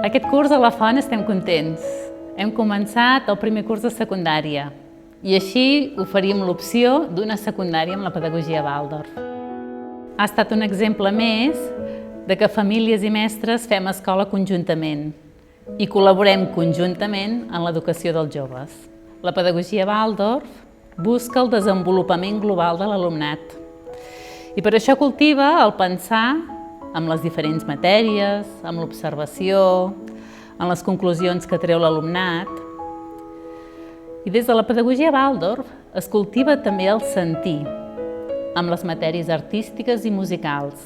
Aquest curs a la Font estem contents. Hem començat el primer curs de secundària i així oferim l'opció d'una secundària amb la pedagogia Waldorf. Ha estat un exemple més de que famílies i mestres fem escola conjuntament i col·laborem conjuntament en l'educació dels joves. La pedagogia Waldorf busca el desenvolupament global de l'alumnat i per això cultiva el pensar amb les diferents matèries, amb l'observació, en les conclusions que treu l'alumnat. I des de la pedagogia Waldorf es cultiva també el sentir, amb les matèries artístiques i musicals.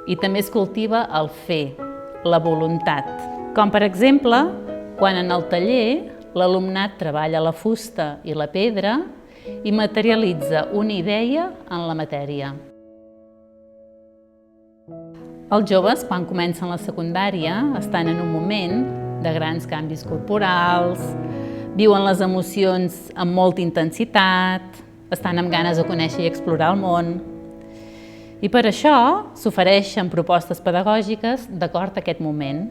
I també es cultiva el fer, la voluntat. Com per exemple, quan en el taller l'alumnat treballa la fusta i la pedra i materialitza una idea en la matèria. Els joves, quan comencen la secundària, estan en un moment de grans canvis corporals, viuen les emocions amb molta intensitat, estan amb ganes de conèixer i explorar el món. I per això s'ofereixen propostes pedagògiques d'acord a aquest moment,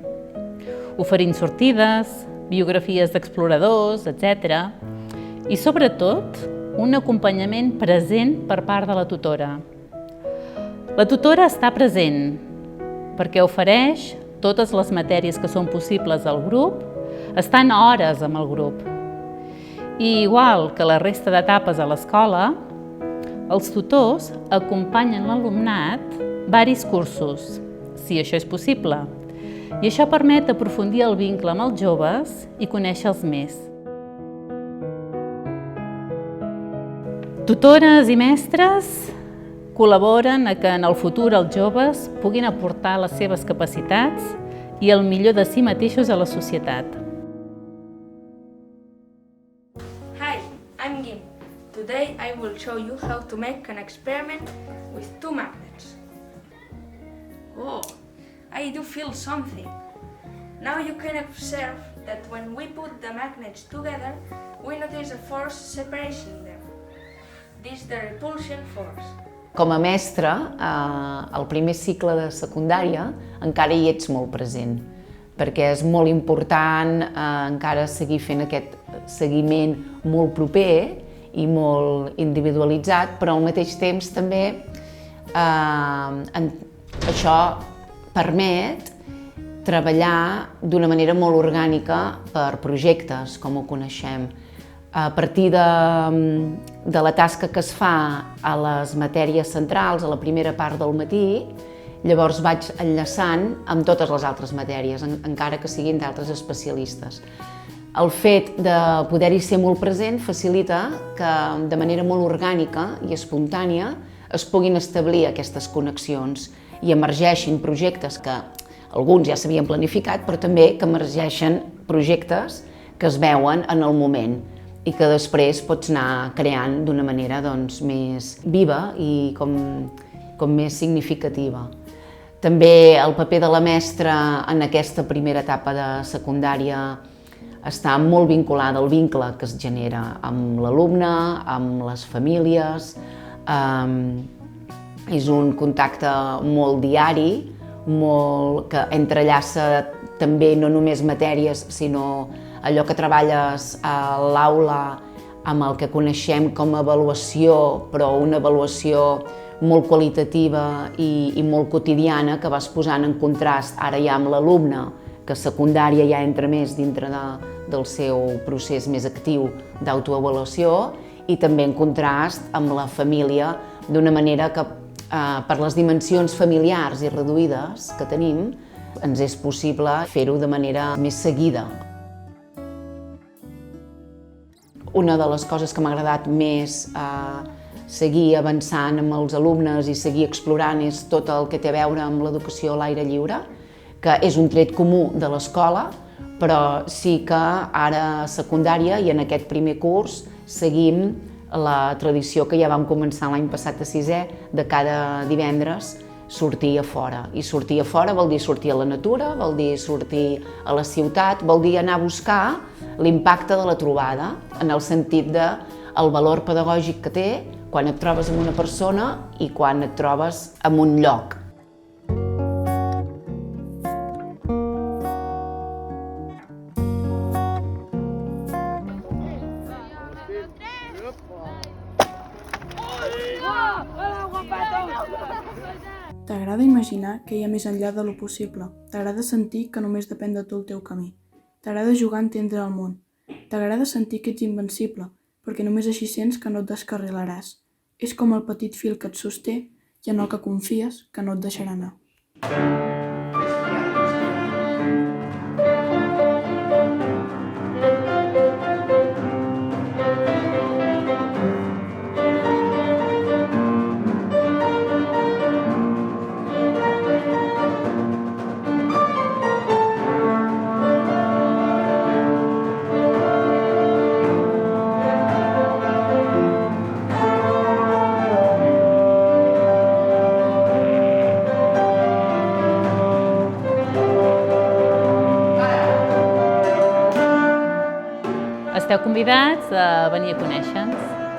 oferint sortides, biografies d'exploradors, etc. I sobretot, un acompanyament present per part de la tutora. La tutora està present perquè ofereix totes les matèries que són possibles al grup, estan hores amb el grup. I igual que la resta d'etapes a l'escola, els tutors acompanyen l'alumnat varis cursos, si això és possible, i això permet aprofundir el vincle amb els joves i conèixer-los més. Tutores i mestres col·laboren a que en el futur els joves puguin aportar les seves capacitats i el millor de si mateixos a la societat. Hi, I'm Gim. Today I will show you how to make an experiment with two magnets. Oh, I do feel something. Now you can observe that when we put the magnets together, we notice a force separating them. This is the repulsion force. Com a mestre, al primer cicle de secundària encara hi ets molt present, perquè és molt important encara seguir fent aquest seguiment molt proper i molt individualitzat, però al mateix temps també això permet treballar d'una manera molt orgànica per projectes, com ho coneixem. A partir de la tasca que es fa a les matèries centrals, a la primera part del matí, llavors vaig enllaçant amb totes les altres matèries, encara que siguin d'altres especialistes. El fet de poder-hi ser molt present facilita que de manera molt orgànica i espontània es puguin establir aquestes connexions i emergeixin projectes que alguns ja s'havien planificat, però també que emergeixen projectes que es veuen en el moment i que després pots anar creant d'una manera més viva i com més significativa. També el paper de la mestra en aquesta primera etapa de secundària està molt vinculada al vincle que es genera amb l'alumne, amb les famílies. És un contacte molt diari, que entrellaça també no només matèries, sinó allò que treballes a l'aula amb el que coneixem com a avaluació, però una avaluació molt qualitativa i molt quotidiana que vas posant en contrast ara ja amb l'alumne, que a secundària ja entra més dintre del seu procés més actiu d'autoavaluació, i també en contrast amb la família, d'una manera que per les dimensions familiars i reduïdes que tenim ens és possible fer-ho de manera més seguida. Una de les coses que m'ha agradat més seguir avançant amb els alumnes i seguir explorant és tot el que té a veure amb l'educació a l'aire lliure, que és un tret comú de l'escola, però sí que ara a secundària i en aquest primer curs seguim la tradició que ja vam començar l'any passat a sisè, de cada divendres sortir a fora. I sortir a fora vol dir sortir a la natura, vol dir sortir a la ciutat, vol dir anar a buscar l'impacte de la trobada, en el sentit del valor pedagògic que té quan et trobes amb una persona i quan et trobes en un lloc. T'agrada imaginar que hi ha més enllà de lo possible. T'agrada sentir que només depèn de tu el teu camí. T'agrada jugar a entendre el món. T'agrada sentir que ets invencible, perquè només així sents que no et descarrilaràs. És com el petit fil que et sosté i en el que confies que no et deixarà anar. Esteu convidats a venir a conèixer-nos.